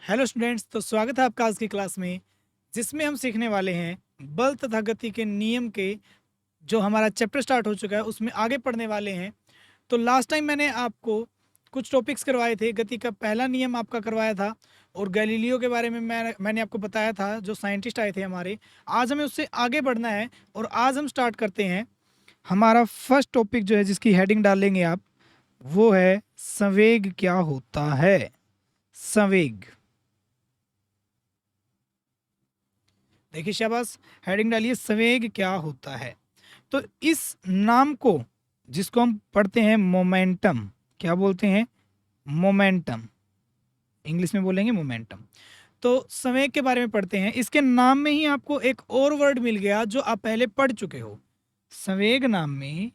Hello students, तो स्वागत है आपका आज की क्लास में, जिसमें हम सीखने वाले हैं बल तथा गति के नियम के। जो हमारा चैप्टर स्टार्ट हो चुका है उसमें आगे पढ़ने वाले हैं। तो लास्ट टाइम मैंने आपको कुछ टॉपिक्स करवाए थे। गति का पहला नियम आपका करवाया था और गैलीलियो के बारे में मैंने आपको बताया था, जो साइंटिस्ट आए थे हमारे। आज हमें उससे आगे बढ़ना है और आज हम स्टार्ट करते हैं। हमारा फर्स्ट टॉपिक जो है, जिसकी हेडिंग डालेंगे आप, वो है संवेग क्या होता है। संवेग, देखिए शाबाश, हेडिंग डालिए संवेग क्या होता है। तो इस नाम को, जिसको हम पढ़ते हैं मोमेंटम, क्या बोलते हैं? मोमेंटम, इंग्लिश में बोलेंगे मोमेंटम। तो संवेग के बारे में पढ़ते हैं। इसके नाम में ही आपको एक और वर्ड मिल गया जो आप पहले पढ़ चुके हो। संवेग नाम में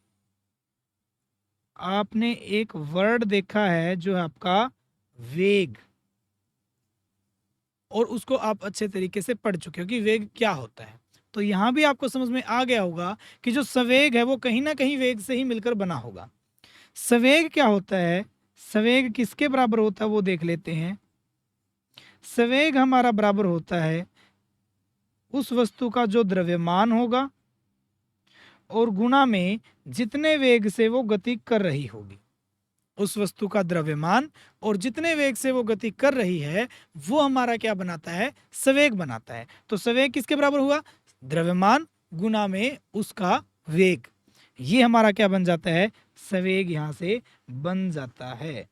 आपने एक वर्ड देखा है जो है आपका वेग, और उसको आप अच्छे तरीके से पढ़ चुके हो कि वेग क्या होता है। तो यहाँ भी आपको समझ में आ गया होगा कि जो संवेग है वो कहीं ना कहीं वेग से ही मिलकर बना होगा। संवेग क्या होता है, संवेग किसके बराबर होता है वो देख लेते हैं। संवेग हमारा बराबर होता है उस वस्तु का जो द्रव्यमान होगा और गुणा में जितने वेग से वो गति कर रही होगी। उस वस्तु का द्रव्यमान और जितने वेग से वो गति कर रही है वो हमारा क्या बनाता है? संवेग बनाता है। तो संवेग किसके बराबर हुआ? द्रव्यमान गुना में उसका वेग। ये हमारा क्या बन जाता है? संवेग यहाँ से बन जाता है।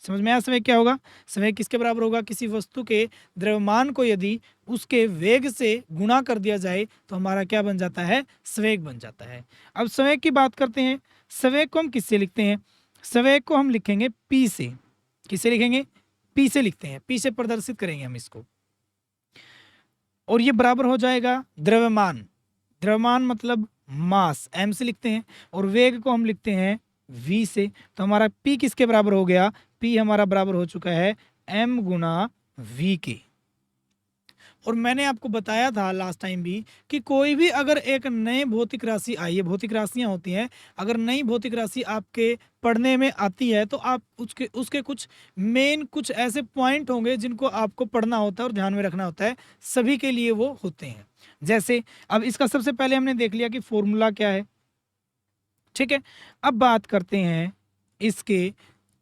समझ में आया संवेग क्या होगा? संवेग किसके बराबर होगा? किसी वस्तु के द्रव्यमान को यदि उसके वेग से गुणा कर दिया जाए तो हमारा क्या बन जाता है? संवेग बन जाता है। अब संवेग की बात करते हैं। संवेग को हम किससे लिखते हैं? संवेग को हम लिखेंगे पी से। किससे लिखेंगे? पी से लिखते हैं। पी से प्रदर्शित करेंगे हम इसको, और ये बराबर हो जाएगा द्रव्यमान। द्रव्यमान मतलब मास, एम से लिखते हैं, और वेग को हम लिखते हैं वी से। तो हमारा पी किसके बराबर हो गया? पी हमारा बराबर हो चुका है एम गुना वी के। और मैंने आपको बताया था लास्ट टाइम भी कि कोई भी अगर एक नए भौतिक राशि आई है, भौतिक राशियां होती हैं, अगर नई भौतिक राशि आपके पढ़ने में आती है तो आप उसके उसके कुछ मेन, कुछ ऐसे पॉइंट होंगे जिनको आपको पढ़ना होता है और ध्यान में रखना होता है। सभी के लिए वो होते हैं। जैसे अब इसका सबसे पहले हमने देख लिया कि फॉर्मूला क्या है, ठीक है। अब बात करते हैं इसके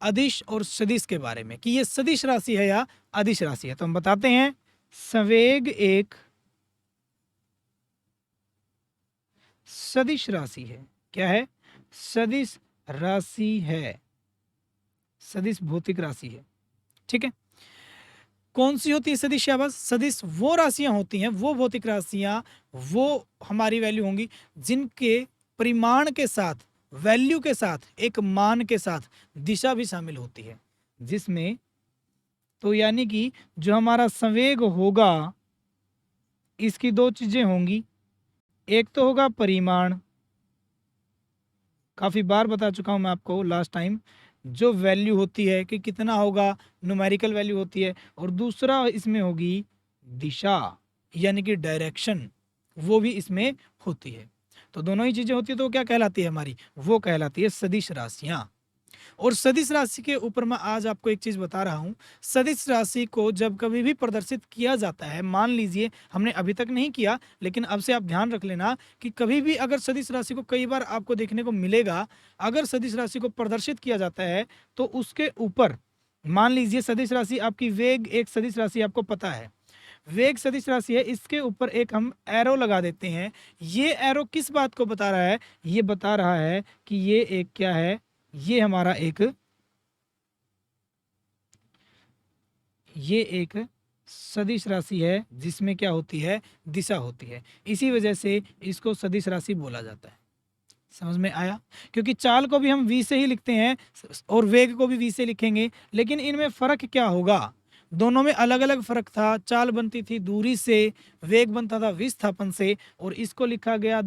अदिश और सदिश के बारे में कि ये सदिश राशि है या अदिश राशि है। तो हम बताते हैं संवेग एक सदिश राशि है। क्या है? सदिश राशि है, सदिश भौतिक राशि है, ठीक है। कौन सी होती है सदिश? शाबाश, सदिश वो राशियां होती हैं, वो भौतिक राशियां, वो हमारी वैल्यू होंगी जिनके परिमाण के साथ, वैल्यू के साथ, एक मान के साथ दिशा भी शामिल होती है। जिसमें तो यानी कि जो हमारा संवेग होगा, इसकी दो चीजें होंगी। एक तो होगा परिमाण, काफ़ी बार बता चुका हूँ मैं आपको लास्ट टाइम, जो वैल्यू होती है कि कितना होगा, न्यूमेरिकल वैल्यू होती है। और दूसरा इसमें होगी दिशा, यानी कि डायरेक्शन, वो भी इसमें होती है। तो दोनों ही चीज़ें होती है, तो वो क्या कहलाती है हमारी? वो कहलाती है सदिश राशियाँ। और सदिश राशि के ऊपर मैं आज आपको एक चीज बता रहा हूं। सदिश राशि को जब कभी भी प्रदर्शित किया जाता है, मान लीजिए हमने अभी तक नहीं किया, लेकिन अब से आप ध्यान रख लेना कि कभी भी अगर सदिश राशि को, कई बार आपको देखने को मिलेगा, अगर सदिश राशि को प्रदर्शित किया जाता है तो उसके ऊपर, मान लीजिए सदिश राशि आपकी वेग एक सदिश राशि आपको पता है, वेग सदिश राशि है, इसके ऊपर एक हम एरो लगा देते हैं। ये एरो किस बात को बता रहा है? ये बता रहा है कि ये एक क्या है, ये हमारा एक सदिश राशि है, जिसमें क्या होती है? दिशा होती है। इसी वजह से इसको सदिश राशि बोला जाता है। समझ में आया? क्योंकि चाल को भी हम वी से ही लिखते हैं और वेग को भी वी से लिखेंगे, लेकिन इनमें फर्क क्या होगा? दोनों में अलग अलग फर्क था। चाल बनती थी दूरी से, वेग बनता था विस्थापन से, और इसको लिखा गया,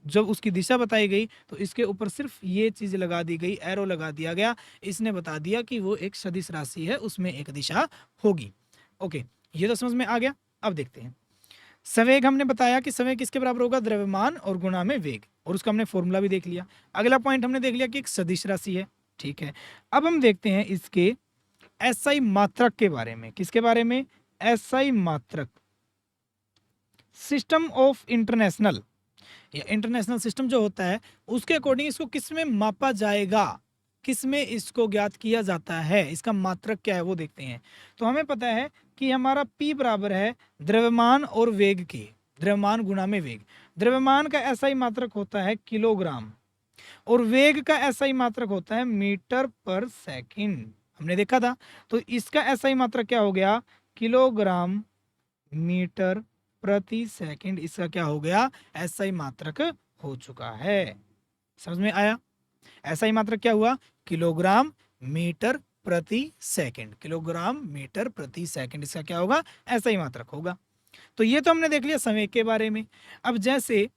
जब उसकी दिशा बताई गई तो इसके ऊपर सिर्फ ये चीज लगा दी गई, एरो लगा दिया गया। इसने बता दिया कि वो एक सदिश राशि है, उसमें एक दिशा होगी। ओके, ये तो समझ में आ गया। अब देखते हैं संवेग। हमने बताया कि संवेग किसके बराबर होगा? द्रव्यमान और गुणा में वेग, और उसका हमने फॉर्मूला भी देख लिया। अगला पॉइंट हमने देख लिया कि एक सदिश राशि है, ठीक है। अब हम देखते हैं इसके एसआई मात्रक के बारे में। किसके बारे में? एसआई मात्रक, सिस्टम ऑफ इंटरनेशनल या इंटरनेशनल सिस्टम जो होता है उसके अकॉर्डिंग इसको किस में मापा जाएगा, किस में इसको ज्ञात किया जाता है, इसका मात्रक क्या है वो देखते हैं। तो हमें पता है कि हमारा P बराबर है द्रव्यमान और वेग के, द्रव्यमान गुणा में वेग। द्रव्यमान का एसआई मात्रक होता है किलोग्राम और वेग का एसआई मात्रक होता है मीटर पर सेकंड, हमने देखा था। तो इसका एसआई मात्रक क्या हो गया? किलोग्राम मीटर प्रति सेकंड, इसका क्या हो गया? एसआई मात्रक हो चुका है। समझ में आया? एसआई मात्रक क्या हुआ? किलोग्राम मीटर प्रति सेकंड, किलोग्राम मीटर प्रति सेकंड, इसका क्या होगा? एसआई मात्रक होगा। तो ये तो हमने देख लिया संवेग के बारे में। अब जैसे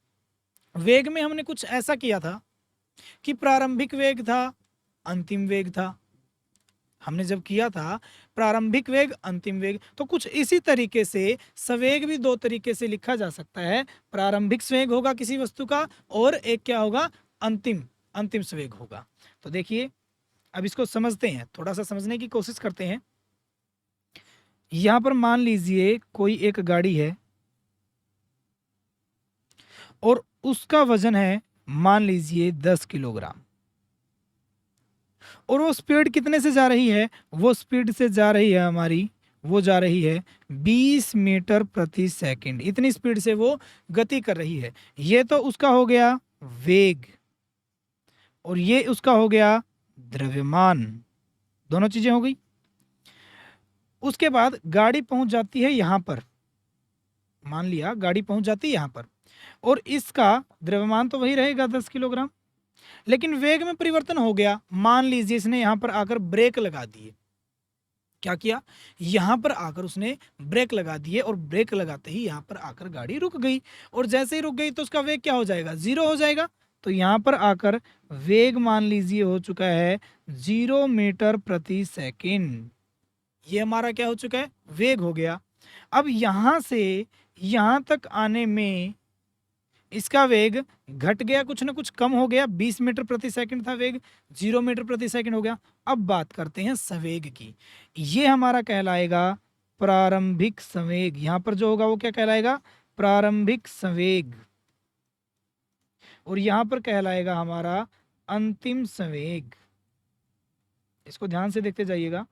वेग में हमने कुछ ऐसा किया था कि प्रारंभिक वेग था, अंतिम वेग था। हमने जब किया था प्रारंभिक वेग, अंतिम वेग, तो कुछ इसी तरीके से संवेग भी दो तरीके से लिखा जा सकता है। प्रारंभिक संवेग होगा किसी वस्तु का और एक क्या होगा? अंतिम संवेग होगा। तो देखिए अब इसको समझते हैं, थोड़ा सा समझने की कोशिश करते हैं। यहां पर मान लीजिए कोई एक गाड़ी है और उसका वजन है मान लीजिए 10 किलोग्राम और वो स्पीड कितने से जा रही है? वो स्पीड से जा रही है हमारी, वो जा रही है 20 मीटर प्रति सेकंड, इतनी स्पीड से वो गति कर रही है। ये तो उसका हो गया वेग और ये उसका हो गया द्रव्यमान, दोनों चीजें हो गई। उसके बाद गाड़ी पहुंच जाती है यहां पर, मान लिया गाड़ी पहुंच जाती है यहां पर और इसका द्रव्यमान तो वही रहेगा 10 किलोग्राम, लेकिन वेग में परिवर्तन हो गया। मान लीजिए इसने यहां पर आकर ब्रेक लगा दिए। क्या किया? यहां पर आकर उसने ब्रेक लगा दिए और ब्रेक लगाते ही यहां पर आकर गाड़ी रुक गई और जैसे ही रुक गई तो उसका वेग क्या हो जाएगा? 0 हो जाएगा। तो यहां पर आकर वेग मान लीजिए हो चुका है 0 मीटर प्रति सेकंड। ये हमारा क्या हो चुका है? वेग हो गया। अब यहां से यहां तक आने में इसका वेग घट गया, कुछ ना कुछ कम हो गया। 20 मीटर प्रति सेकंड था वेग, 0 मीटर प्रति सेकंड हो गया। अब बात करते हैं संवेग की। ये हमारा कहलाएगा प्रारंभिक संवेग। यहां पर जो होगा वो क्या कहलाएगा? प्रारंभिक संवेग। और यहां पर कहलाएगा हमारा अंतिम संवेग। इसको ध्यान से देखते जाइएगा।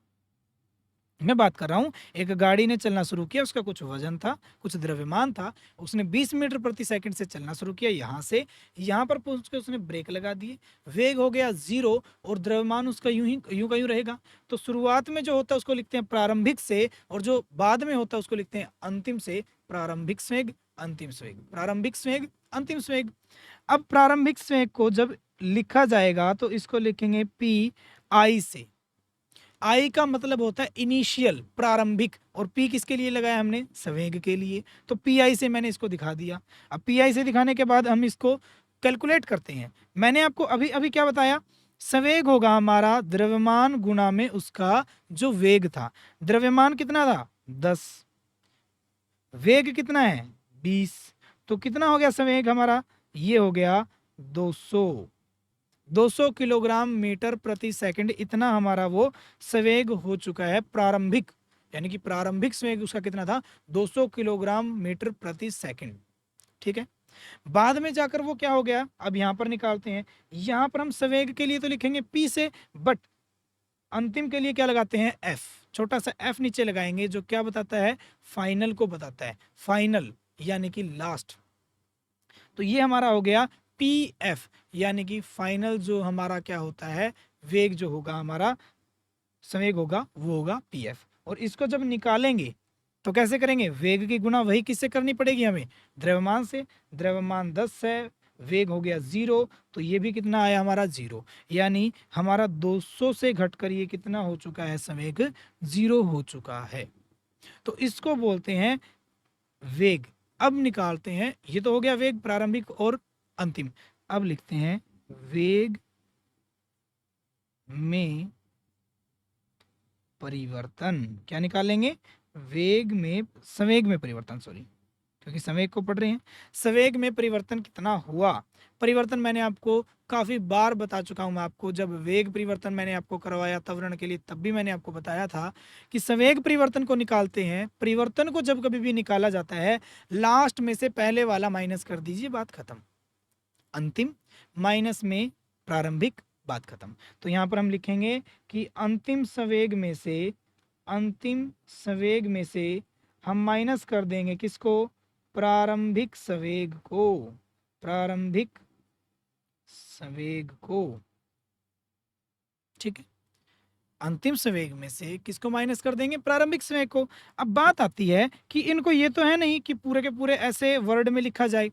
मैं बात कर रहा हूं, एक गाड़ी ने चलना शुरू किया, उसका कुछ वजन था, कुछ द्रव्यमान था, उसने 20 मीटर प्रति सेकंड से चलना शुरू किया। यहां से यहां पर पहुंच के उसने ब्रेक लगा दिए, वेग हो गया 0 और द्रव्यमान उसका यूं का यूं रहेगा। तो शुरुआत में जो होता है उसको लिखते हैं प्रारंभिक से और जो बाद में होता है उसको लिखते हैं अंतिम से। प्रारंभिक संवेग, अंतिम संवेग, प्रारंभिक संवेग, अंतिम संवेग। अब प्रारंभिक संवेग को जब लिखा जाएगा तो इसको लिखेंगे पी आई से। आई का मतलब होता है इनिशियल, प्रारंभिक, और पी किसके लिए लगाया हमने? संवेग के लिए। तो पी आई से मैंने इसको दिखा दिया। अब पी आई से दिखाने के बाद हम इसको कैलकुलेट करते हैं। मैंने आपको अभी अभी क्या बताया? संवेग होगा हमारा द्रव्यमान गुणा में उसका जो वेग था। द्रव्यमान कितना था? 10, वेग कितना है? 20। तो कितना हो गया संवेग हमारा? ये हो गया 200 किलोग्राम मीटर प्रति सेकंड, इतना हमारा वो संवेग हो चुका है प्रारंभिक, यानी कि प्रारंभिक संवेग उसका कितना था? 200 किलोग्राम मीटर प्रति सेकंड। ठीक है। बाद में जाकर वो क्या हो गया? अब यहां पर निकालते हैं। यहां पर हम संवेग के लिए तो लिखेंगे पी से, बट अंतिम के लिए क्या लगाते हैं? एफ, छोटा सा एफ नीचे लगाएंगे जो क्या बताता है? फाइनल को बताता है, फाइनल यानी कि लास्ट। तो ये हमारा हो गया पी एफ, यानी कि फाइनल जो हमारा क्या होता है? वेग जो होगा हमारा, संवेग होगा, वो होगा पी एफ। और इसको जब निकालेंगे तो कैसे करेंगे? वेग की गुणा वही किससे करनी पड़ेगी हमें? द्रव्यमान से। द्रव्यमान 10 है, वेग हो गया 0, तो ये भी कितना आया हमारा? 0। यानी हमारा 200 से घटकर ये कितना हो चुका है? संवेग 0 हो चुका है। तो इसको बोलते हैं वेग। अब निकालते हैं, ये तो हो गया वेग प्रारंभिक और अंतिम। अब लिखते हैं वेग में परिवर्तन। क्या निकालेंगे? वेग में, संवेग में परिवर्तन, सॉरी, क्योंकि संवेग को पढ़ रहे हैं। संवेग में परिवर्तन कितना हुआ, परिवर्तन मैंने आपको काफ़ी बार बता चुका हूँ। मैं आपको जब वेग परिवर्तन मैंने आपको करवाया त्वरण के लिए, तब भी मैंने आपको बताया था कि संवेग परिवर्तन को निकालते हैं, परिवर्तन को जब कभी भी निकाला जाता है लास्ट में से पहले वाला माइनस कर दीजिए, बात खत्म। अंतिम माइनस में प्रारंभिक, बात खत्म। तो यहाँ पर हम लिखेंगे कि अंतिम संवेग में से हम माइनस कर देंगे किसको, प्रारंभिक संवेग को। ठीक है, अंतिम संवेग में से किसको माइनस कर देंगे, प्रारंभिक संवेग को। अब बात आती है कि इनको ये तो है नहीं कि पूरे के पूरे ऐसे वर्ड में लिखा जाए,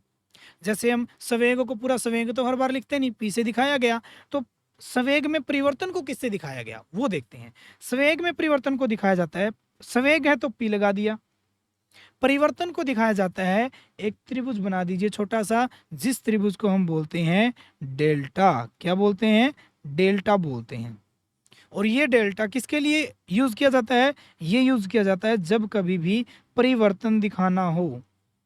जैसे हम संवेग को पूरा संवेग तो हर बार लिखते नहीं, पी से दिखाया गया, तो संवेग में परिवर्तन को किससे दिखाया गया वो देखते हैं। संवेग में परिवर्तन को दिखाया जाता है, संवेग है तो पी लगा दिया, परिवर्तन को दिखाया जाता है, एक त्रिभुज बना दीजिए छोटा सा, जिस त्रिभुज को हम बोलते हैं डेल्टा। क्या बोलते हैं, डेल्टा बोलते हैं। और ये डेल्टा किसके लिए यूज किया जाता है, ये यूज किया जाता है जब कभी भी परिवर्तन दिखाना हो,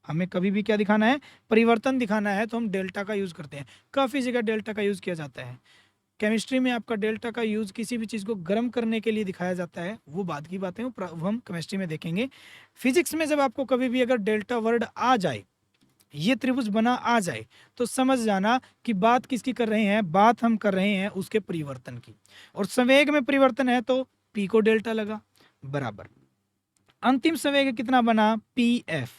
हमें कभी भी क्या दिखाना है, परिवर्तन दिखाना है, तो हम डेल्टा का यूज करते हैं। काफी जगह डेल्टा का यूज किया जाता है। केमिस्ट्री में आपका डेल्टा का यूज किसी भी चीज को गर्म करने के लिए दिखाया जाता है, वो बाद की बातें वो हम केमिस्ट्री में देखेंगे। फिजिक्स में जब आपको कभी भी अगर डेल्टा वर्ड आ जाए, ये त्रिभुज बना आ जाए, तो समझ जाना कि बात किसकी कर रहे हैं, बात हम कर रहे हैं उसके परिवर्तन की। और संवेग में परिवर्तन है तो पी को डेल्टा लगा, बराबर अंतिम संवेग कितना बना, पी एफ,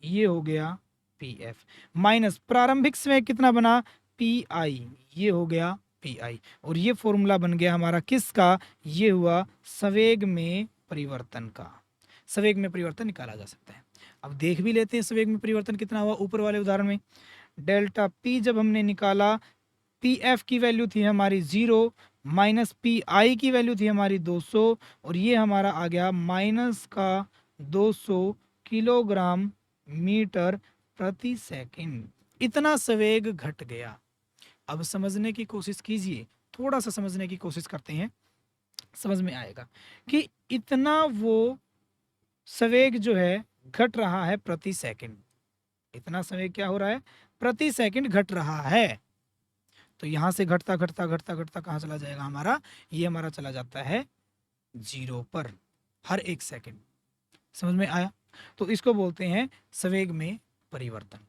ये हो गया पी एफ, माइनस प्रारंभिक संवेग कितना बना, पी आई, ये हो गया पी आई। और ये फॉर्मूला बन गया हमारा किसका, ये हुआ संवेग में परिवर्तन का। संवेग में परिवर्तन निकाला जा सकता है। अब देख भी लेते हैं संवेग में परिवर्तन कितना हुआ। ऊपर वाले उदाहरण में डेल्टा पी जब हमने निकाला, पी एफ की वैल्यू थी हमारी 0, माइनस पी आई की वैल्यू थी हमारी 200, और ये हमारा आ गया माइनस का 200 किलोग्राम मीटर प्रति सेकंड। इतना संवेग घट गया। अब समझने की कोशिश कीजिए, थोड़ा सा समझने की कोशिश करते हैं, समझ में आएगा कि इतना वो संवेग जो है घट रहा है प्रति सेकंड। इतना संवेग क्या हो रहा है, प्रति सेकंड घट रहा है। तो यहां से घटता घटता घटता घटता कहां चला जाएगा हमारा, ये हमारा चला जाता है 0 पर हर 1 सेकंड। समझ में आया। तो इसको बोलते हैं संवेग में परिवर्तन।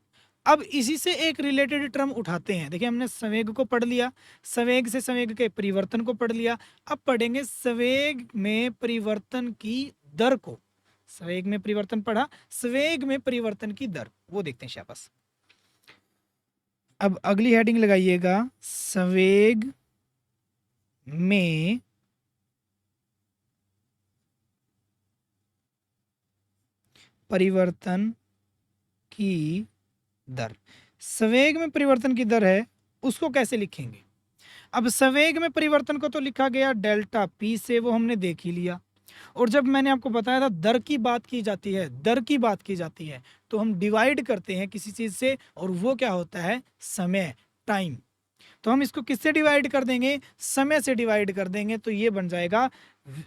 अब इसी से एक रिलेटेड टर्म उठाते हैं। देखिए हमने संवेग को पढ़ लिया, संवेग से संवेग के परिवर्तन को पढ़ लिया, अब पढ़ेंगे संवेग में परिवर्तन की दर को। संवेग में परिवर्तन पढ़ा, संवेग में परिवर्तन की दर वो देखते हैं शाबाश। अब अगली हेडिंग लगाइएगा, संवेग में परिवर्तन की दर। संवेग में परिवर्तन की दर है, उसको कैसे लिखेंगे। अब संवेग में परिवर्तन को तो लिखा गया डेल्टा पी से, वो हमने देख ही लिया। और जब मैंने आपको बताया था दर की बात की जाती है, दर की बात की जाती है, तो हम डिवाइड करते हैं किसी चीज से, और वो क्या होता है, समय, टाइम। तो हम इसको किससे डिवाइड कर देंगे, समय से डिवाइड कर देंगे, तो ये बन जाएगा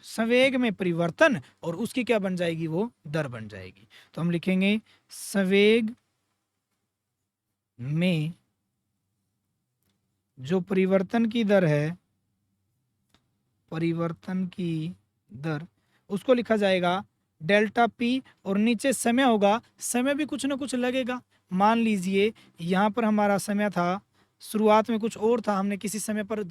संवेग में परिवर्तन, और उसकी क्या बन जाएगी, वो दर बन जाएगी। तो हम लिखेंगे संवेग में जो परिवर्तन की दर है, परिवर्तन की दर, उसको लिखा जाएगा डेल्टा पी, और नीचे समय होगा, समय भी कुछ ना कुछ लगेगा। मान लीजिए यहाँ पर हमारा समय था, शुरुआत में कुछ और था, हमने किसी समय पर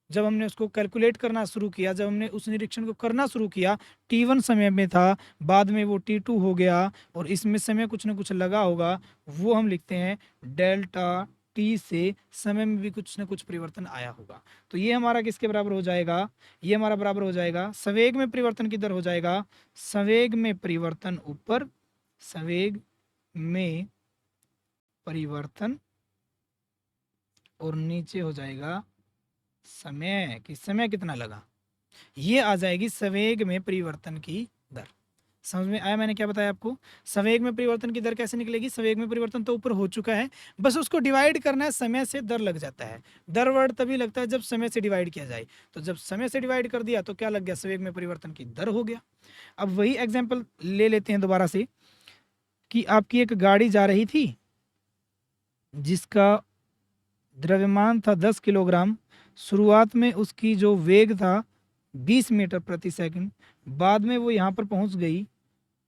जब हमने उसको कैलकुलेट करना शुरू किया, जब हमने उस निरीक्षण को करना शुरू किया, T1 समय में था, बाद में वो T2 हो गया, और इसमें समय कुछ ना कुछ लगा होगा, वो हम लिखते हैं डेल्टा टी से समय में भी कुछ ना कुछ परिवर्तन आया होगा। तो ये हमारा किसके बराबर हो जाएगा, ये हमारा बराबर हो जाएगा संवेग में परिवर्तन की दर हो जाएगा, संवेग में परिवर्तन ऊपर, संवेग में परिवर्तन, और नीचे हो जाएगा समय, कि समय कितना लगा, ये आ जाएगी संवेग में परिवर्तन की दर। समझ में आया मैंने क्या बताया आपको। संवेग में परिवर्तन की दर कैसे निकलेगी, संवेग में परिवर्तन तो ऊपर हो चुका है, बस उसको डिवाइड करना है, समय से दर लग जाता है। दर वर्ड तभी लगता है जब समय से डिवाइड किया जाए, तो जब समय से डिवाइड कर दिया तो क्या लग गया, संवेग में परिवर्तन की दर हो गया। अब वही एग्जाम्पल ले लेते हैं दोबारा से। कि आपकी एक गाड़ी जा रही थी जिसका द्रव्यमान था 10 किलोग्राम। शुरुआत में उसकी जो वेग था 20 मीटर प्रति सेकंड, बाद में वो यहाँ पर पहुँच गई,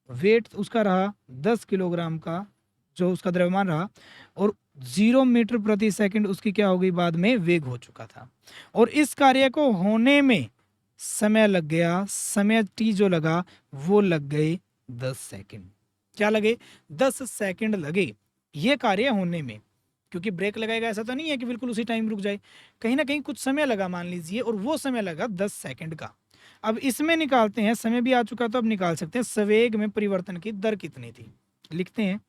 वेट उसका रहा 10 किलोग्राम का जो उसका द्रव्यमान रहा, और 0 मीटर प्रति सेकंड उसकी क्या हो गई, बाद में वेग हो चुका था। और इस कार्य को होने में समय लग गया, समय टी जो लगा वो लग गए 10 सेकंड। क्या लगे, 10 सेकंड लगे ये कार्य होने में, क्योंकि ब्रेक लगाएगा ऐसा तो नहीं है कि बिल्कुल उसी टाइम रुक जाए, कहीं ना कहीं कुछ समय लगा मान लीजिए, और वो समय लगा 10 सेकंड का। अब इसमें निकालते हैं, समय भी आ चुका तो अब निकाल सकते हैं संवेग में परिवर्तन की दर कितनी थी। लिखते हैं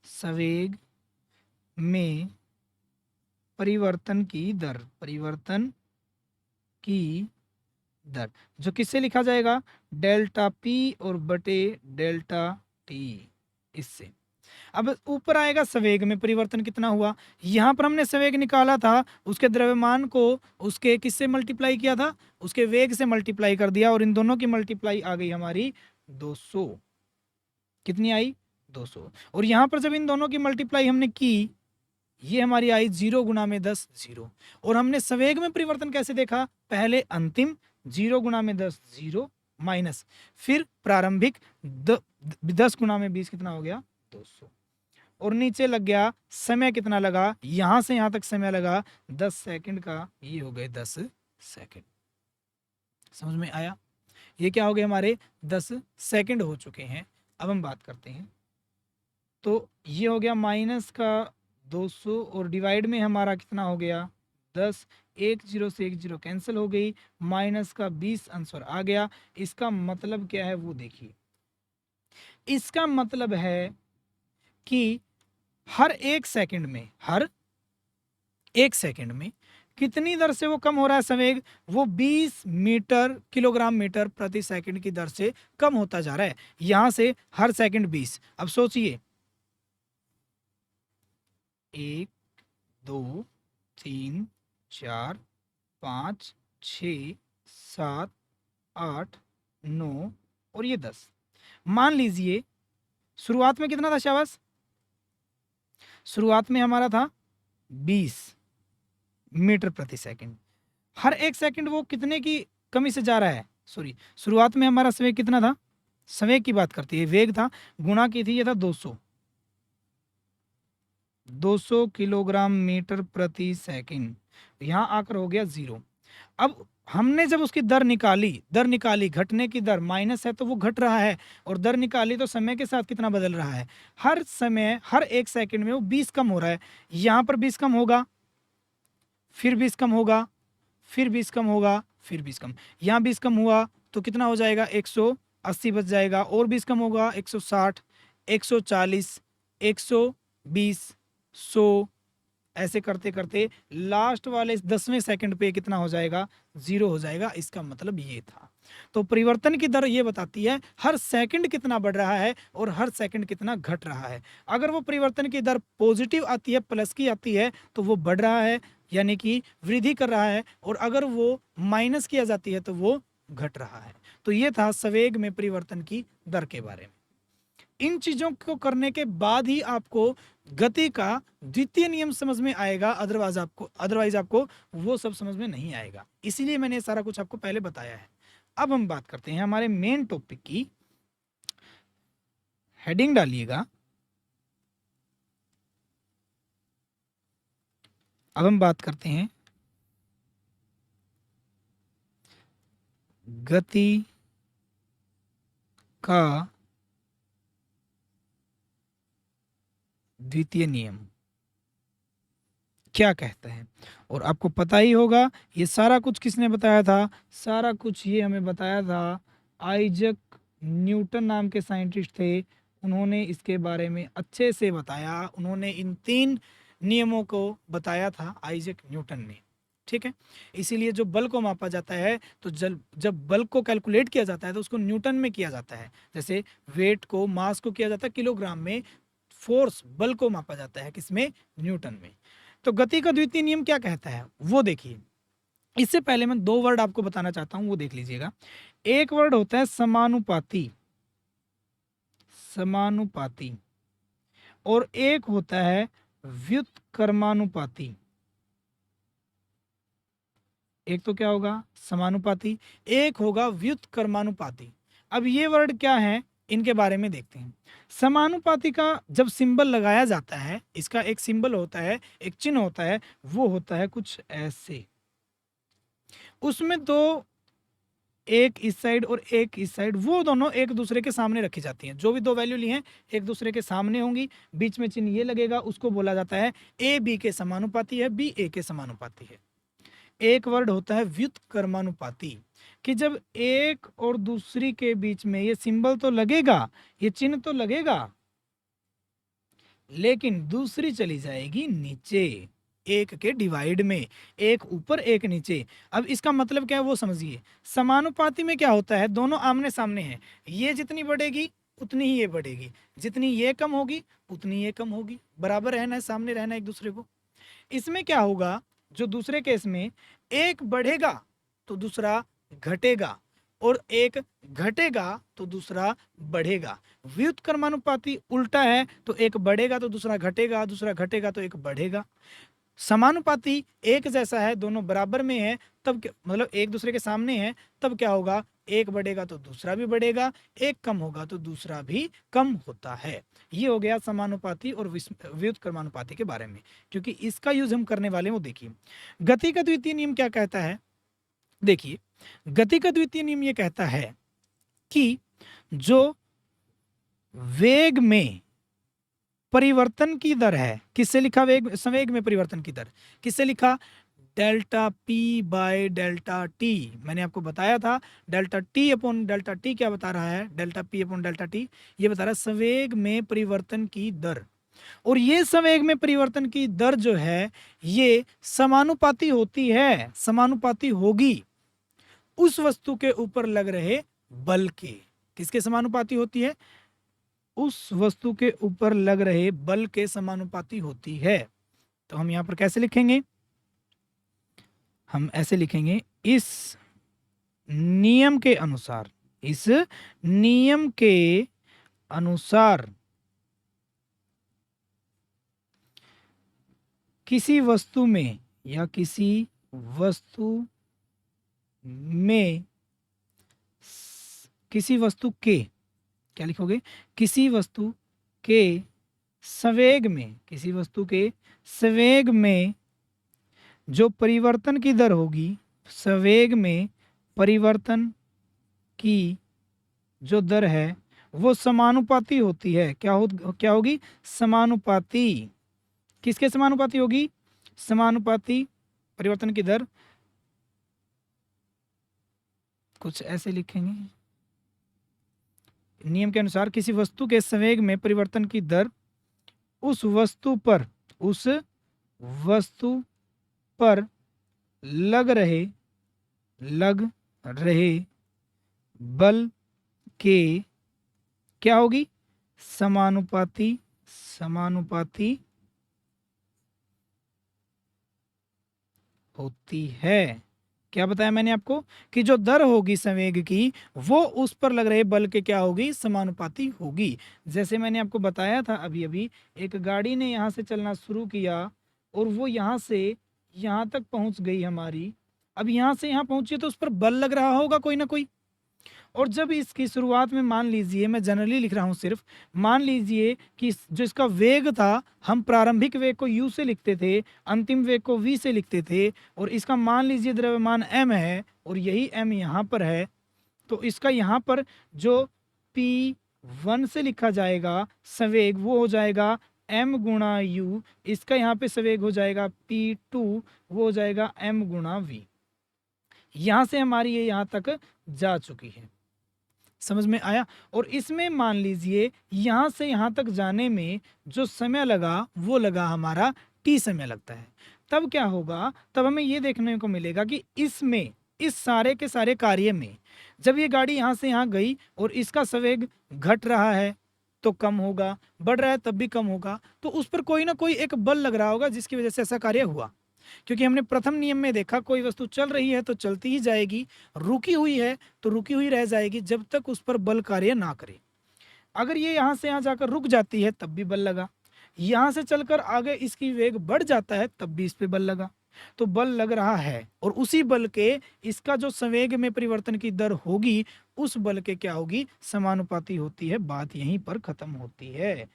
संवेग में परिवर्तन की दर, परिवर्तन की दर जो किससे लिखा जाएगा, डेल्टा पी और बटे डेल्टा टी, इससे। अब ऊपर आएगा संवेग में परिवर्तन कितना हुआ, यहां पर हमने संवेग निकाला था, उसके द्रव्यमान को उसके किससे मल्टीप्लाई किया था, उसके वेग से मल्टीप्लाई कर दिया, और इन दोनों की मल्टीप्लाई आ गई हमारी 200। कितनी आई, 200। और यहां पर जब इन दोनों की मल्टीप्लाई हमने की, ये हमारी आई 0 गुना में 10 0। और हमने संवेग में परिवर्तन कैसे देखा, पहले अंतिम 0 गुना में 10 0 माइनस फिर प्रारंभिक 10 गुना में 20 कितना हो गया, 200। और नीचे लग गया समय कितना लगा, यहां से यहां तक समय लगा 10 सेकंड का, ये हो गए 10 सेकंड। समझ में आया, ये क्या हो गए हमारे 10 सेकंड हो चुके हैं। अब हम बात करते हैं, तो ये हो गया माइनस का 200 और डिवाइड में हमारा कितना हो गया 10, एक जीरो से एक जीरो कैंसिल हो गई, माइनस का 20 आंसर आ गया। इसका मतलब क्या है वो देखिए, इसका मतलब है कि हर एक सेकंड में, हर एक सेकंड में कितनी दर से वो कम हो रहा है संवेग, वो 20 मीटर किलोग्राम मीटर प्रति सेकंड की दर से कम होता जा रहा है, यहां से हर सेकंड 20। अब सोचिए 1 2 3 4 5 6 7 8 9 और ये 10। मान लीजिए शुरुआत में कितना था शाबाश, शुरुआत में हमारा था 20 मीटर प्रति सेकंड, हर एक सेकंड वो कितने की कमी से जा रहा है, सॉरी शुरुआत में हमारा संवेग कितना था, संवेग की बात करती है, वेग था, गुणा की थी, ये था 200 किलोग्राम मीटर प्रति सेकंड, यहां आकर हो गया 0। अब हमने जब उसकी दर निकाली, घटने की दर माइनस है तो वो घट रहा है, और दर निकाली तो समय के साथ कितना बदल रहा है, हर समय हर एक सेकंड में वो 20 कम हो रहा है। यहां पर 20 कम होगा, फिर 20 कम होगा, फिर 20 कम होगा, फिर 20 कम, यहाँ 20 कम हुआ तो कितना हो जाएगा 180 बच जाएगा, और 20 कम होगा 160, 140, 120, 100, ऐसे करते करते लास्ट वाले 10वें सेकंड पे कितना हो जाएगा, 0 हो जाएगा। इसका मतलब ये था। तो परिवर्तन की दर ये बताती है हर सेकंड कितना बढ़ रहा है और हर सेकंड कितना घट रहा है। अगर वो परिवर्तन की दर पॉजिटिव आती है, प्लस की आती है, तो वो बढ़ रहा है यानी कि वृद्धि कर रहा है, और अगर वो माइनस की आ जाती है तो वो घट रहा है। तो ये था संवेग में परिवर्तन की दर के बारे में। इन चीजों को करने के बाद ही आपको गति का द्वितीय नियम समझ में आएगा, अदरवाइज आपको वो सब समझ में नहीं आएगा। इसीलिए मैंने सारा कुछ आपको पहले बताया है। अब हम बात करते हैं हमारे मेन टॉपिक की। हेडिंग डालिएगा। अब हम बात करते हैं गति का द्वितीय नियम क्या कहता है। और आपको पता ही होगा ये सारा कुछ किसने बताया था, सारा कुछ ये हमें बताया था आइजक न्यूटन नाम के साइंटिस्ट थे। उन्होंने इसके बारे में अच्छे से बताया, उन्होंने इन 3 नियमों को बताया था आइजक न्यूटन ने। ठीक है, इसीलिए जो बल को मापा जाता है तो जब बल को कैलकुलेट किया जाता है तो उसको न्यूटन में किया जाता है। जैसे वेट को, मास को किया जाता है किलोग्राम में, फोर्स बल को मापा जाता है किसमें, न्यूटन में। तो गति का द्वितीय नियम क्या कहता है वो देखिए। इससे पहले मैं 2 वर्ड आपको बताना चाहता हूं, वो देख लीजिएगा। एक वर्ड होता है समानुपाती, समानुपाती और एक होता है व्युत्क्रमानुपाती। एक तो क्या होगा समानुपाती, एक होगा व्युत्क्रमानुपाती। अब ये वर्ड क्या है इनके बारे में देखते हैं। समानुपाती का जब सिंबल लगाया जाता है, इसका एक सिंबल होता है, एक चिन्ह होता है, वो होता है कुछ ऐसे। उसमें दो, एक इस साइड और एक इस साइड, वो दोनों एक दूसरे के सामने रखी जाती हैं। जो भी दो वैल्यू ली हैं एक दूसरे के सामने होंगी, बीच में चिन्ह ये लगेगा, उसको बोला जाता है ए बी के समानुपाती है, बी ए के समानुपाती है। एक वर्ड होता है व्युत्क्रमानुपाती, कि जब एक और दूसरी के बीच में ये सिंबल तो लगेगा, ये चिन्ह तो लगेगा, लेकिन दूसरी चली जाएगी नीचे, एक के डिवाइड में, एक ऊपर एक नीचे। अब इसका मतलब क्या है वो समझिए। समानुपाती में क्या होता है, दोनों आमने सामने हैं, ये जितनी बढ़ेगी उतनी ही ये बढ़ेगी, जितनी ये कम होगी उतनी ये कम होगी, बराबर रहना है, सामने रहना है एक दूसरे को। इसमें क्या होगा, जो दूसरे केस में एक बढ़ेगा तो दूसरा घटेगा, और एक घटेगा तो दूसरा बढ़ेगा। व्युत्क्रमानुपाती उल्टा है, तो एक बढ़ेगा तो दूसरा घटेगा, दूसरा घटेगा तो एक बढ़ेगा। समानुपाती एक जैसा है, दोनों बराबर में है, तब मतलब एक दूसरे के सामने है, तब क्या होगा, एक बढ़ेगा तो दूसरा भी बढ़ेगा, एक कम होगा तो दूसरा भी कम होता है। ये हो गया समानुपाती और व्युत्क्रमानुपाती के बारे में, क्योंकि इसका यूज हम करने वाले हैं। वो देखिए गति का द्वितीय नियम क्या कहता है। देखिए गति का द्वितीय नियम ये कहता है कि जो वेग में परिवर्तन की दर है, किससे लिखा, वेग संवेग में परिवर्तन की दर किससे लिखा, delta P by delta T. मैंने आपको बताया था delta T upon delta T क्या बता रहा है, delta P upon delta T ये बता रहा है संवेग में परिवर्तन की दर। और ये संवेग में परिवर्तन की दर जो है ये समानुपाती होती है, समानुपाती होगी उस वस्तु के ऊपर लग रहे बल के। किसके समानुपाती होती है, उस वस्तु के ऊपर लग रहे बल के समानुपाती होती है। तो हम यहां पर कैसे लिखेंगे, हम ऐसे लिखेंगे, इस नियम के अनुसार, इस नियम के अनुसार किसी वस्तु में या किसी वस्तु में, किसी वस्तु के, क्या लिखोगे, किसी वस्तु के संवेग में, किसी वस्तु के संवेग में जो परिवर्तन की दर होगी, संवेग में परिवर्तन की जो दर है वो समानुपाती होती है। क्या होगी, समानुपाती। किसके समानुपाती होगी, समानुपाती परिवर्तन की दर, कुछ ऐसे लिखेंगे, नियम के अनुसार किसी वस्तु के संवेग में परिवर्तन की दर उस वस्तु पर लग रहे बल के क्या होगी, समानुपाती होती है। क्या बताया मैंने आपको कि जो दर होगी संवेग की वो उस पर लग रहे बल के क्या होगी, समानुपाती होगी। जैसे मैंने आपको बताया था अभी अभी, एक गाड़ी ने यहाँ से चलना शुरू किया और वो यहाँ से यहाँ तक पहुँच गई हमारी। अब यहाँ से यहाँ पहुँची तो उस पर बल लग रहा होगा कोई ना कोई। और जब इसकी शुरुआत में मान लीजिए, मैं जनरली लिख रहा हूँ सिर्फ, मान लीजिए कि जो इसका वेग था, हम प्रारंभिक वेग को u से लिखते थे, अंतिम वेग को v से लिखते थे, और इसका मान लीजिए द्रव्यमान m है और यही m यहाँ पर है, तो इसका यहाँ पर जो p1 से लिखा जाएगा संवेग वो हो जाएगा m गुणा u, इसका यहाँ पे संवेग हो जाएगा p2, वो हो जाएगा m गुणा v। यहाँ से हमारी ये यहाँ तक जा चुकी है, समझ में आया। और इसमें मान लीजिए यहाँ से यहाँ तक जाने में जो समय लगा वो लगा हमारा t समय लगता है। तब क्या होगा, तब हमें ये देखने को मिलेगा कि इसमें, इस सारे के सारे कार्य में, जब ये गाड़ी यहाँ से यहाँ गई और इसका संवेग घट रहा है तो कम होगा, बढ़ रहा है तब भी कम होगा, तो उस पर कोई ना कोई एक बल लग रहा होगा जिसकी वजह से ऐसा कार्य हुआ। क्योंकि हमने प्रथम नियम में देखा कोई वस्तु चल रही है तो चलती ही जाएगी, रुकी हुई है तो रुकी हुई रह जाएगी जब तक उस पर बल कार्य ना करे। अगर ये यहाँ से यहाँ जाकर रुक जाती है तब भी बल लगा, यहाँ से चलकर आगे इसकी वेग बढ़ जाता है तब भी इस पे बल लगा। तो बल लग रहा है और उसी बल के इसका जो संवेग में परिवर्तन की दर होगी उस बल के क्या होगी, समानुपाती होती है। बात यहीं पर खत्म होती है।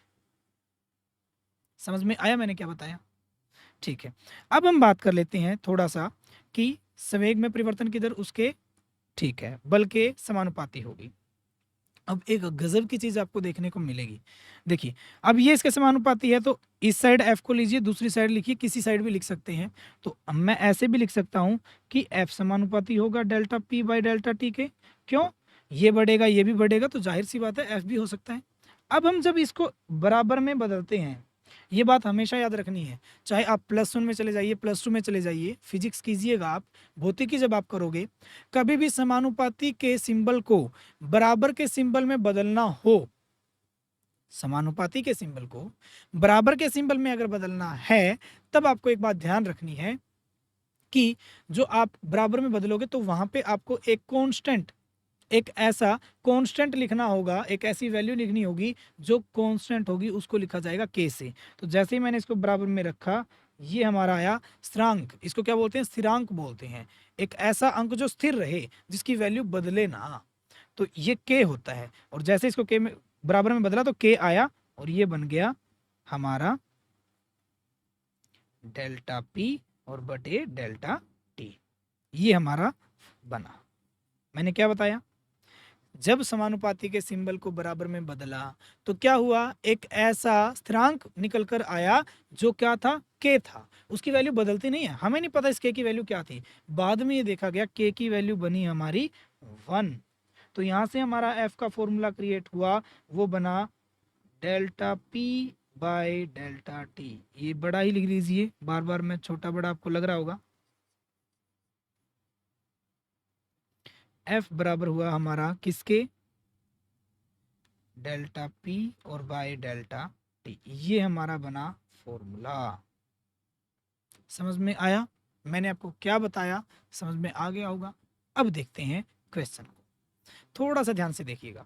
समझ में आया मैंने क्या बताया? ठीक है, अब हम बात कर लेते हैं थोड़ा सा कि संवेग में परिवर्तन की दर उसके, ठीक है, बल के समानुपाती होगी। अब एक गजब की चीज आपको देखने को मिलेगी। देखिए, अब ये इसके समानुपाती है तो इस साइड एफ को लीजिए, दूसरी साइड लिखिए, किसी साइड भी लिख सकते हैं। तो अब मैं ऐसे भी लिख सकता हूं कि एफ समानुपाती होगा delta P by delta T के। क्यों? ये बढ़ेगा ये भी बढ़ेगा तो जाहिर सी बात है एफ भी हो सकता है। अब हम जब इसको बराबर में बदलते हैं, ये बात हमेशा याद रखनी है, चाहे आप +1 में चले जाइए, +2 में चले जाइए, फिजिक्स कीजिएगा आप, भौतिकी जब आप करोगे, कभी भी समानुपाती के सिंबल को बराबर के सिंबल में बदलना हो, समानुपाती के सिंबल को बराबर के सिंबल में अगर बदलना है, तब आपको एक बात ध्यान रखनी है कि जो आप बराबर में बदलोगे तो वहां पे आपको एक कांस्टेंट, एक ऐसा कांस्टेंट लिखना होगा, एक ऐसी वैल्यू लिखनी होगी जो कांस्टेंट होगी, उसको लिखा जाएगा के से। तो जैसे ही मैंने इसको बराबर में रखा, ये हमारा आया स्थिरांक, इसको क्या बोलते हैं, स्थिरांक बोलते हैं। एक ऐसा अंक जो स्थिर रहे, जिसकी वैल्यू बदले ना, तो ये के होता है। और जैसे इसको के में बराबर में बदला तो के आया और ये बन गया हमारा डेल्टा पी और बटे डेल्टा टी, ये हमारा बना। मैंने क्या बताया, जब समानुपाती के सिंबल को बराबर में बदला तो क्या हुआ, एक ऐसा स्थिरांक निकल कर आया जो क्या था, के था। उसकी वैल्यू बदलती नहीं है, हमें नहीं पता इस के की वैल्यू क्या थी, बाद में ये देखा गया के की वैल्यू बनी हमारी 1। तो यहां से हमारा एफ का फॉर्मूला क्रिएट हुआ, वो बना delta P by delta T. ये बड़ा ही लिख लीजिए, बार बार मैं छोटा बड़ा आपको लग रहा होगा। एफ बराबर हुआ हमारा किसके, डेल्टा पी और बाय डेल्टा टी, ये हमारा बना फॉर्मूला। समझ में आया मैंने आपको क्या बताया, समझ में आ गया होगा। अब देखते हैं क्वेश्चन को, थोड़ा सा ध्यान से देखिएगा।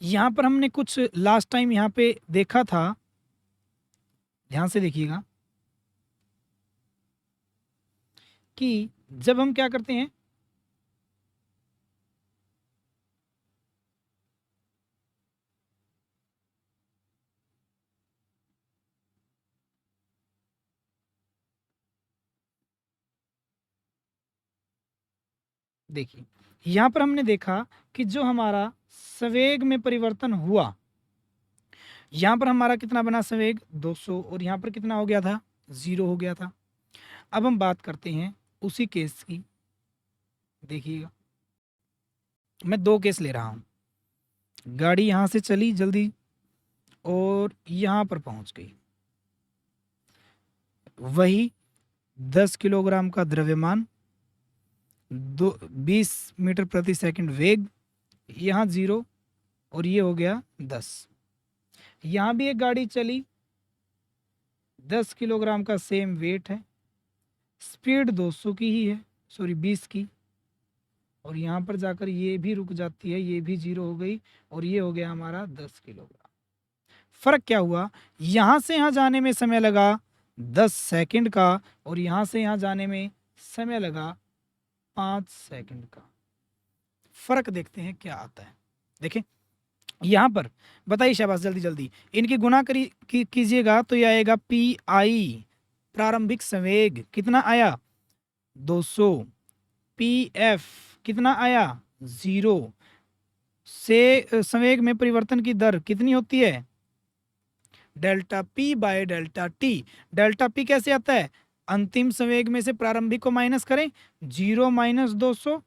यहां पर हमने कुछ लास्ट टाइम यहां पे देखा था, ध्यान से देखिएगा कि जब हम क्या करते हैं, देखिए यहां पर हमने देखा कि जो हमारा संवेग में परिवर्तन हुआ, यहां पर हमारा कितना बना संवेग 200 और यहां पर कितना हो गया था, 0 हो गया था। अब हम बात करते हैं उसी केस की, देखिएगा मैं 2 केस ले रहा हूं। गाड़ी यहां से चली जल्दी और यहां पर पहुंच गई, वही 10 किलोग्राम का द्रव्यमान, 20 मीटर प्रति सेकंड वेग, यहाँ 0 और ये हो गया 10। यहाँ भी एक गाड़ी चली, 10 किलोग्राम का सेम वेट है, स्पीड 200 की ही है, सॉरी 20 की, और यहाँ पर जाकर ये भी रुक जाती है, ये भी 0 हो गई और ये हो गया हमारा 10 किलोग्राम। फर्क क्या हुआ, यहाँ से यहाँ जाने में समय लगा 10 सेकंड का और यहाँ से यहाँ जाने में समय लगा 5 सेकंड का। फर्क देखते हैं क्या आता है। देखें यहाँ पर बताइए, शाबाश, जल्दी जल्दी इनकी गुणा कीजिएगा तो ये आएगा पी आई, प्रारंभिक संवेग कितना आया 200, पी एफ कितना आया 0, से संवेग में परिवर्तन की दर कितनी होती है delta P by delta T. Delta P कैसे आता है, अंतिम संवेग में से प्रारंभिक को माइनस करें, 0 माइनस 200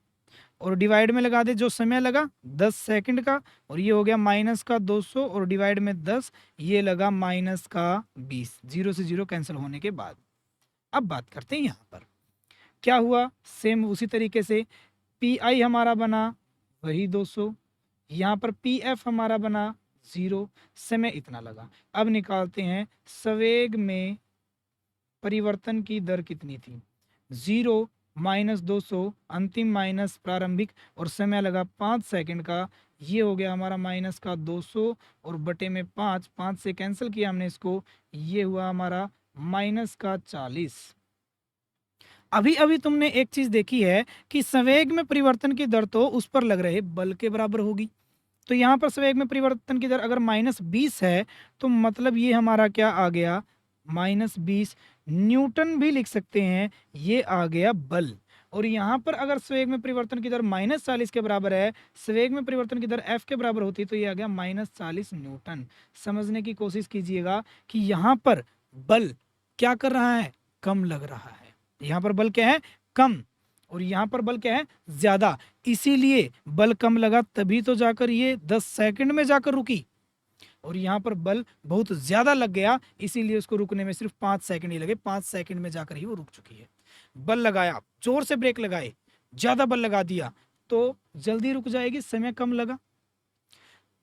और डिवाइड में लगा दे जो समय लगा 10 सेकंड का, और ये हो गया माइनस का 200 और डिवाइड में 10, ये लगा माइनस का 20, 0 से 0 कैंसिल होने के बाद। अब बात करते हैं यहाँ पर क्या हुआ, सेम उसी तरीके से पी आई हमारा बना वही 200, यहाँ पर पी एफ हमारा बना 0, समय इतना लगा। अब निकालते हैं संवेग में परिवर्तन की दर कितनी थी, 0 माइनस 200 अंतिम माइनस प्रारंभिक और समय लगा 5 सेकंड का, ये हो गया हमारा माइनस का 200 और बटे में 5, 5 से कैंसिल किया हमने इसको, ये हुआ हमारा माइनस का 40। अभी अभी तुमने एक चीज देखी है कि संवेग में परिवर्तन की दर तो उस पर लग रहे बल के बराबर होगी। तो यहाँ पर संवेग में परिवर्तन की दर अगर -20 है तो मतलब ये हमारा क्या आ गया, -20 न्यूटन भी लिख सकते हैं, ये आ गया बल। और यहाँ पर अगर संवेग में परिवर्तन की दर -40 के बराबर है, संवेग में परिवर्तन की दर f के बराबर होती है, तो ये आ गया -40 न्यूटन। समझने की कोशिश कीजिएगा कि यहाँ पर बल क्या कर रहा है, कम लग रहा है। यहाँ पर बल क्या है, कम, और यहाँ पर बल क्या है, ज्यादा। इसीलिए बल कम लगा तभी तो जाकर ये 10 सेकंड में जाकर रुकी, और यहाँ पर बल बहुत ज्यादा लग गया इसीलिए उसको रुकने में सिर्फ 5 सेकंड ही लगे, 5 सेकंड में जाकर ही वो रुक चुकी है। बल लगाया, जोर से ब्रेक लगाए, ज्यादा बल लगा दिया तो जल्दी रुक जाएगी, समय कम लगा।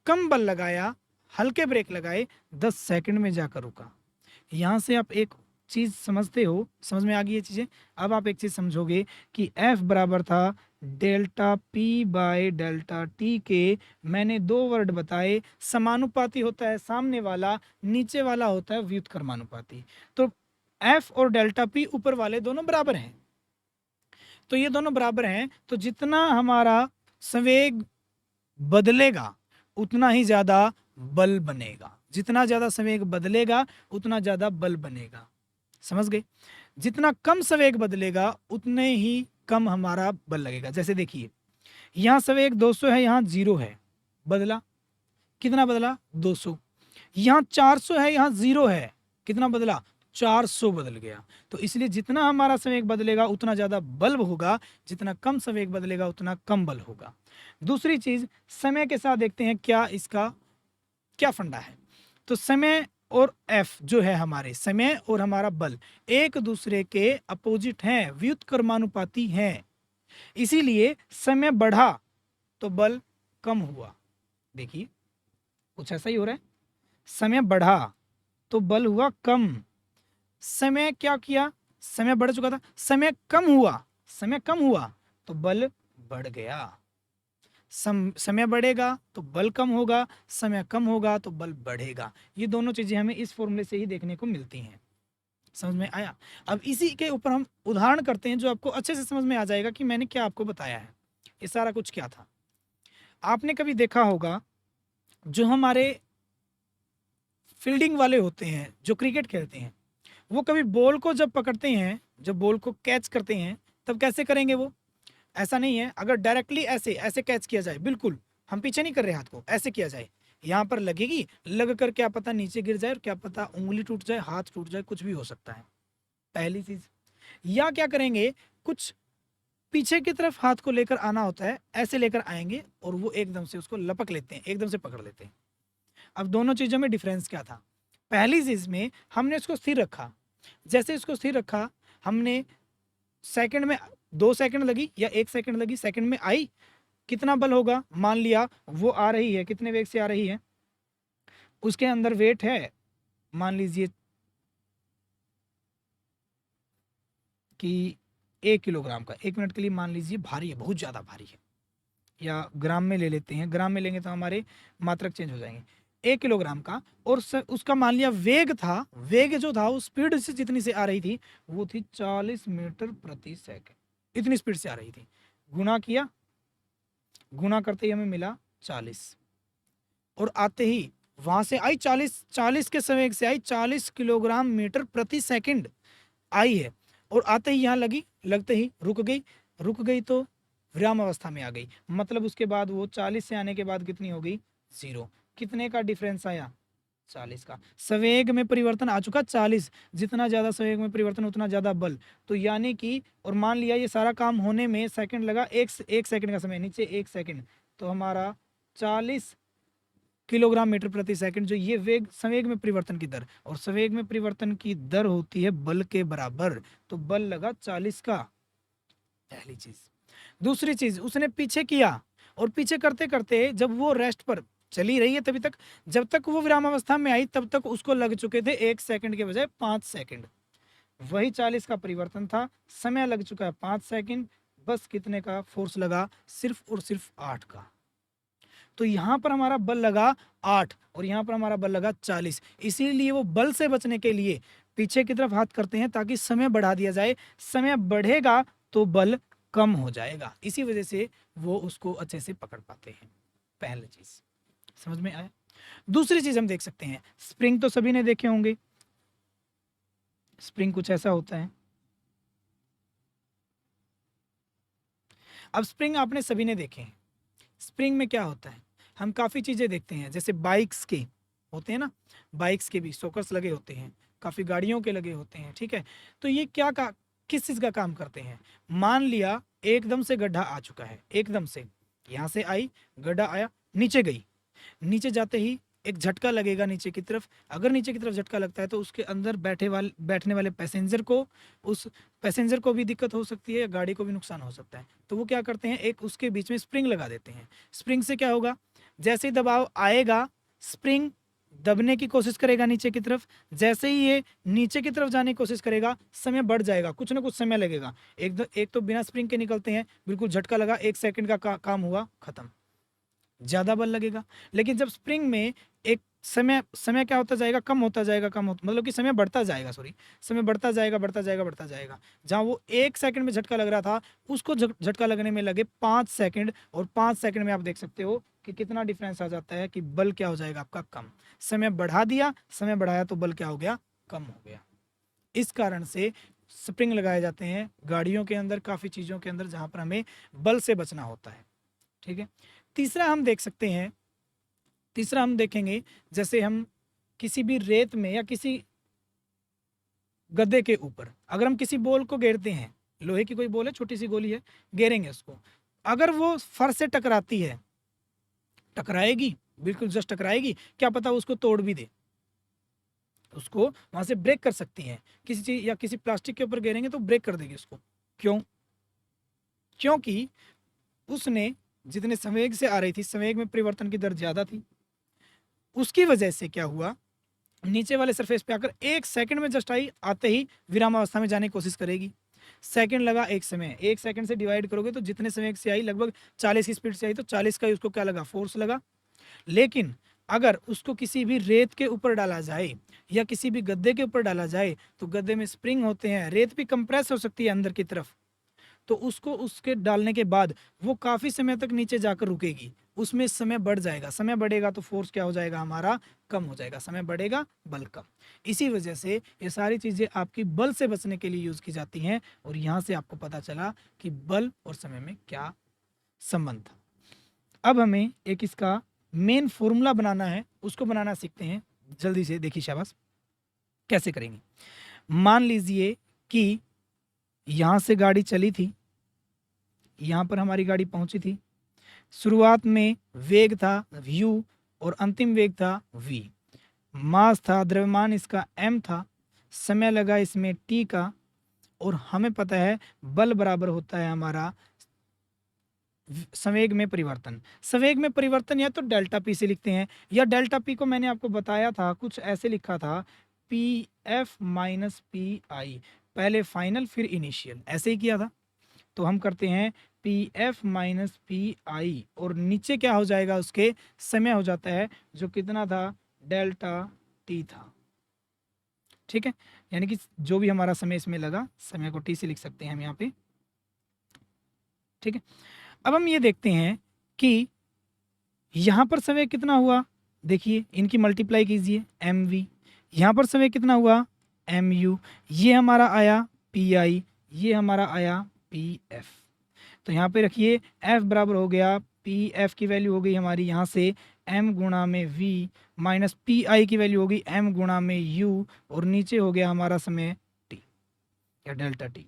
कम बल लगाया, हल्के ब्रेक लगाए, 10 सेकंड में जाकर रुका। यहां से आप एक चीज समझते हो, समझ में आ गई ये चीजें। अब आप एक चीज समझोगे कि F बराबर था delta P by delta T के, मैंने 2 वर्ड बताए, समानुपाती होता है सामने वाला, नीचे वाला होता है व्युत्क्रमानुपाती। तो F और डेल्टा P ऊपर वाले दोनों बराबर हैं, तो ये दोनों बराबर हैं, तो जितना हमारा संवेग बदलेगा उतना ही ज्यादा बल बनेगा, जितना ज्यादा संवेग बदलेगा उतना ज्यादा बल बनेगा। समझ गए। जितना कम संवेग बदलेगा उतने ही कम हमारा बल लगेगा। जैसे देखिए यहाँ संवेग 200 है, यहाँ 0 है, बदला, कितना बदला, 200। यहाँ 400 है, यहाँ 0 है, कितना बदला, 400 बदल गया। तो इसलिए जितना हमारा संवेग बदलेगा उतना ज्यादा बल होगा, जितना कम संवेग बदलेगा उतना कम बल होगा। दूसरी चीज, समय के साथ देखते हैं क्या इसका क्या फंडा है। तो समय और F जो है, हमारे समय और हमारा बल एक दूसरे के अपोजिट हैं, व्युत्क्रमानुपाती हैं। इसीलिए समय बढ़ा तो बल कम हुआ। देखिए कुछ ऐसा ही हो रहा है, समय बढ़ा तो बल हुआ कम। समय क्या किया, समय बढ़ चुका था, समय कम हुआ, समय कम हुआ तो बल बढ़ गया। समय बढ़ेगा तो बल कम होगा, समय कम होगा तो बल बढ़ेगा। ये दोनों चीजें हमें इस फॉर्मूले से ही देखने को मिलती हैं। समझ में आया। अब इसी के ऊपर हम उदाहरण करते हैं जो आपको अच्छे से समझ में आ जाएगा कि मैंने क्या आपको बताया है, ये सारा कुछ क्या था। आपने कभी देखा होगा जो हमारे फील्डिंग वाले होते हैं जो क्रिकेट खेलते हैं, वो कभी बॉल को जब पकड़ते हैं, जब बॉल को कैच करते हैं तब कैसे करेंगे, वो ऐसा नहीं है अगर डायरेक्टली ऐसे ऐसे कैच किया जाए, बिल्कुल हम पीछे नहीं कर रहे हाथ को, ऐसे किया जाए, यहाँ पर लगेगी, लग कर क्या पता नीचे गिर जाए और क्या पता उंगली टूट जाए, हाथ टूट जाए, कुछ भी हो सकता है, पहली चीज। या क्या करेंगे, कुछ पीछे की तरफ हाथ को लेकर आना होता है, ऐसे लेकर आएंगे और वो एकदम से उसको लपक लेते हैं, एकदम से पकड़ लेते हैं। अब दोनों चीजों में डिफरेंस क्या था, पहली चीज में हमने इसको स्थिर रखा, जैसे इसको स्थिर रखा हमने, सेकंड में 2 सेकंड लगी या 1 सेकंड लगी, सेकंड में आई, कितना बल होगा, मान लिया वो आ रही है, कितने वेग से आ रही है, उसके अंदर वेट है, मान लीजिए कि 1 किलोग्राम का, 1 मिनट के लिए मान लीजिए भारी है, बहुत ज़्यादा भारी है, या ग्राम में ले लेते हैं, ग्राम में लेंगे तो हमारे मात्रक चेंज हो जाएंगे, 1 किलोग्राम का। और उसका मान लिया वेग था, वेग जो था उस स्पीड से जितनी से आ रही थी वो थी 40 मीटर प्रति सेकंड, इतनी स्पीड से आ रही थी। गुना किया, गुना करते ही हमें मिला 40, और आते ही वहां से आई 40 के संवेग से आई 40 किलोग्राम मीटर प्रति सेकंड आई है, और आते ही यहाँ लगी, लगते ही रुक गई, रुक गई तो विराम अवस्था में आ गई, मतलब उसके बाद वो 40 से आने के बाद कितनी हो गई, 0। कितने का डिफरेंस आया, 40 का। संवेग में परिवर्तन आ चुका 40, जितना ज्यादा संवेग में परिवर्तन उतना ज्यादा बल। तो यानी कि, और मान लिया ये सारा काम होने में सेकंड लगा, एक सेकंड का समय, नीचे 1 सेकंड, तो हमारा 40 किलोग्राम मीटर प्रति सेकंड, जो ये वेग संवेग में परिवर्तन की दर, और संवेग में परिवर्तन की दर होती है बल के बराबर, तो बल लगा 40 का, पहली चीज। दूसरी चीज, उसने पीछे किया, और पीछे करते करते जब वो रेस्ट पर चली रही है तभी तक, जब तक वो विराम अवस्था में आई तब तक उसको लग चुके थे 1 सेकंड के बजाय 5 सेकंड, वही 40 का परिवर्तन था, समय लग चुका है 5 सेकंड, बस कितने का फोर्स लगा, सिर्फ और सिर्फ 8 का। तो यहाँ पर हमारा बल लगा 8 और यहाँ पर हमारा बल लगा 40। इसीलिए वो बल से बचने के लिए पीछे की तरफ हाथ करते हैं ताकि समय बढ़ा दिया जाए। समय बढ़ेगा तो बल कम हो जाएगा, इसी वजह से वो उसको अच्छे से पकड़ पाते हैं। पहली चीज समझ में आया। दूसरी चीज हम देख सकते हैं, स्प्रिंग तो सभी ने देखे होंगे। स्प्रिंग कुछ ऐसा होता है। अब स्प्रिंग आपने सभी ने देखे हैं। स्प्रिंग में क्या होता है, हम काफ़ी चीज़ें देखते हैं, जैसे बाइक्स के होते हैं ना, बाइक्स के भी शॉकर्स लगे होते हैं, काफ़ी गाड़ियों के लगे होते हैं, ठीक है। तो ये किस चीज़ का काम करते हैं। मान लिया एकदम से गड्ढा आ चुका है, एकदम से यहाँ से आई, गड्ढा आया, नीचे गई, नीचे जाते ही एक झटका लगेगा नीचे की तरफ। अगर नीचे की तरफ झटका लगता है तो उसके अंदर बैठने वाले पैसेंजर को, उस पैसेंजर को भी दिक्कत हो सकती है या गाड़ी को भी नुकसान हो सकता है। तो वो क्या करते हैं, एक उसके बीच में स्प्रिंग लगा देते हैं। स्प्रिंग से क्या होगा, जैसे ही दबाव आएगा स्प्रिंग दबने की कोशिश करेगा नीचे की तरफ। जैसे ही ये नीचे की तरफ जाने की कोशिश करेगा समय बढ़ जाएगा, कुछ ना कुछ समय लगेगा। एक तो बिना स्प्रिंग के निकलते हैं, बिल्कुल झटका लगा, 1 सेकंड का काम हुआ, खत्म, ज़्यादा बल लगेगा। लेकिन जब स्प्रिंग में एक समय क्या होता जाएगा, कम होता जाएगा, मतलब कि समय बढ़ता जाएगा, समय बढ़ता जाएगा, बढ़ता जाएगा, बढ़ता जाएगा। जहाँ वो 1 सेकंड में झटका लग रहा था, उसको झटका लगने में लगे 5 सेकंड, और 5 सेकंड में आप देख सकते हो कि कितना डिफरेंस आ जाता है कि बल क्या हो जाएगा आपका कम। समय बढ़ा दिया, समय बढ़ाया तो बल क्या हो गया, कम हो गया। इस कारण से स्प्रिंग लगाए जाते हैं गाड़ियों के अंदर, काफ़ी चीज़ों के अंदर, जहाँ पर हमें बल से बचना होता है, ठीक है। तीसरा हम देख सकते हैं, तीसरा हम देखेंगे, जैसे हम किसी भी रेत में या किसी गद्दे के ऊपर अगर हम किसी बॉल को घेरते हैं, लोहे की कोई बॉल है, छोटी सी गोली है, घेरेंगे उसको, अगर वो फर्श से टकराती है, टकराएगी, बिल्कुल जस्ट टकराएगी, क्या पता उसको तोड़ भी दे, उसको वहां से ब्रेक कर सकती है। किसी चीज या किसी प्लास्टिक के ऊपर घेरेंगे तो ब्रेक कर देगी उसको। क्यों? क्योंकि उसने जितने संवेग से आ रही थी, संवेग में परिवर्तन की दर ज्यादा थी, उसकी वजह से क्या हुआ, नीचे वाले सरफेस पे आकर 1 सेकंड में जस्ट आई, आते ही विराम अवस्था में जाने की कोशिश करेगी। सेकंड लगा, एक समय, 1 सेकंड से डिवाइड करोगे तो जितने समय से आई, लगभग 40 की स्पीड से आई, तो 40 का ही उसको क्या लगा, फोर्स लगा। लेकिन अगर उसको किसी भी रेत के ऊपर डाला जाए या किसी भी गद्दे के ऊपर डाला जाए, तो गद्दे में स्प्रिंग होते हैं, रेत भी कंप्रेस हो सकती है अंदर की तरफ, तो उसको उसके डालने के बाद वो काफ़ी समय तक नीचे जाकर रुकेगी, उसमें समय बढ़ जाएगा। समय बढ़ेगा तो फोर्स क्या हो जाएगा, हमारा कम हो जाएगा। समय बढ़ेगा, बल कम। इसी वजह से ये सारी चीज़ें आपकी बल से बचने के लिए यूज़ की जाती हैं, और यहाँ से आपको पता चला कि बल और समय में क्या संबंध था। अब हमें एक इसका मेन फॉर्मूला बनाना है, उसको बनाना सीखते हैं। जल्दी से देखिए, शाबाश। कैसे करेंगे, मान लीजिए कि यहाँ से गाड़ी चली थी, यहाँ पर हमारी गाड़ी पहुंची थी। शुरुआत में वेग था u और अंतिम वेग था v। मास था, द्रव्यमान इसका m था, समय लगा इसमें t का, और हमें पता है बल बराबर होता है हमारा संवेग में परिवर्तन। संवेग में परिवर्तन या तो डेल्टा पी से लिखते हैं, या डेल्टा पी को मैंने आपको बताया था, कुछ ऐसे लिखा था, P F minus P I, पहले फाइनल फिर इनिशियल, ऐसे ही किया था। तो हम करते हैं P F minus P I, और नीचे क्या हो जाएगा, उसके समय हो जाता है, जो कितना था, डेल्टा टी था, ठीक है। यानी कि जो भी हमारा समय इसमें लगा, समय को टी से लिख सकते हैं हम यहाँ पे, ठीक है। अब हम ये देखते हैं कि यहाँ पर समय कितना हुआ, देखिए इनकी मल्टीप्लाई कीजिए, एम वी, यहाँ पर समय कितना हुआ, एम यू, ये हमारा आया पी आई, ये हमारा आया पी एफ। तो यहाँ पे रखिए f बराबर हो गया, पी एफ की वैल्यू हो गई हमारी यहाँ से m गुणा में v, माइनस पी आई की वैल्यू हो गई m गुणा में u, और नीचे हो गया हमारा समय t या डेल्टा t।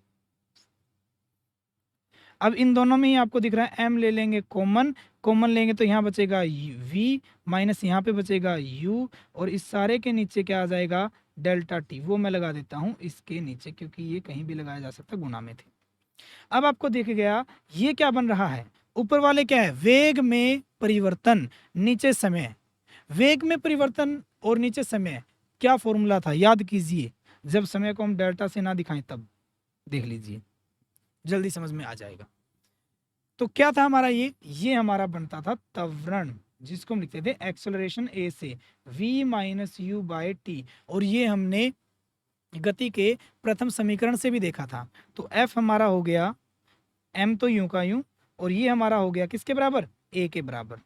अब इन दोनों में ही आपको दिख रहा है m ले लेंगे कॉमन, कॉमन लेंगे तो यहाँ बचेगा v, माइनस यहाँ पे बचेगा u, और इस सारे के नीचे क्या आ जाएगा, डेल्टा t। वो मैं लगा देता हूँ इसके नीचे, क्योंकि ये कहीं भी लगाया जा सकता, गुणा में थे। अब आपको दिख गया ये क्या बन रहा है, ऊपर वाले क्या है, वेग में परिवर्तन, नीचे समय। वेग में परिवर्तन और नीचे समय, क्या फॉर्मूला था, याद कीजिए, जब समय को हम डेल्टा से ना दिखाएं तब, देख लीजिए, जल्दी समझ में आ जाएगा। तो क्या था हमारा, ये हमारा बनता था त्वरण, जिसको हम लिखते थे एक्सेलरेशन ए से v minus U by T, और ये हमने गति के प्रथम समीकरण से भी देखा था। तो f हमारा हो गया m तो यूं का यूं, और ये हमारा हो गया किसके बराबर, a के बराबर।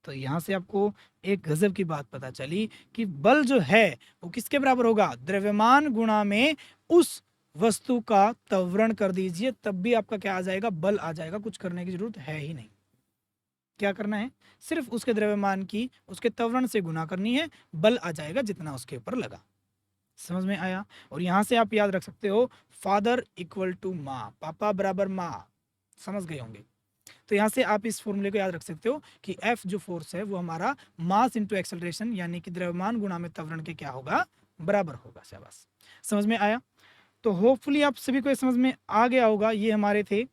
तो यहाँ से आपको एक गजब की बात पता चली कि बल जो है वो किसके बराबर होगा, द्रव्यमान गुणा में उस वस्तु का त्वरण कर दीजिए, तब भी आपका क्या आ जाएगा, बल आ जाएगा। कुछ करने की जरूरत है ही नहीं। क्या करना है, सिर्फ उसके द्रव्यमान की उसके त्वरण से गुना करनी है, बल आ जाएगा जितना उसके ऊपर लगा। समझ में आया। और यहां से आप याद रख सकते हो फादर इक्वल टू माँ, पापा बराबर माँ, समझ गए होंगे। तो यहाँ से आप इस फॉर्मूले को याद रख सकते हो कि F जो फोर्स है वो हमारा मास इंटू एक्सेलरेशन यानी कि द्रव्यमान गुणा में त्वरण के क्या होगा, बराबर होगा। शाबाश, समझ में आया। तो होपफुली आप सभी को ये समझ में आ गया होगा। ये हमारे थे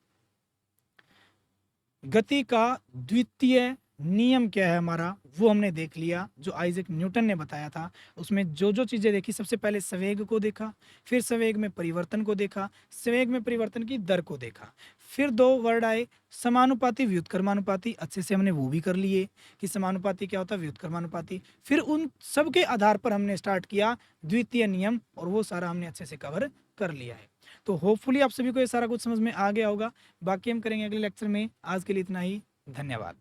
गति का द्वितीय नियम क्या है हमारा, वो हमने देख लिया जो आइजैक न्यूटन ने बताया था। उसमें जो जो चीजें देखी, सबसे पहले संवेग को देखा, फिर संवेग में परिवर्तन को देखा, संवेग में परिवर्तन की दर को देखा, फिर दो वर्ड आए समानुपाती व्युत्क्रमानुपाती, अच्छे से हमने वो भी कर लिए कि समानुपाती क्या होता है, व्युत्क्रमानुपाती। फिर उन सब के आधार पर हमने स्टार्ट किया द्वितीय नियम, और वो सारा हमने अच्छे से कवर कर लिया है। तो होपफुली आप सभी को ये सारा कुछ समझ में आ गया होगा। बाकी हम करेंगे अगले लेक्चर में। आज के लिए इतना ही, धन्यवाद।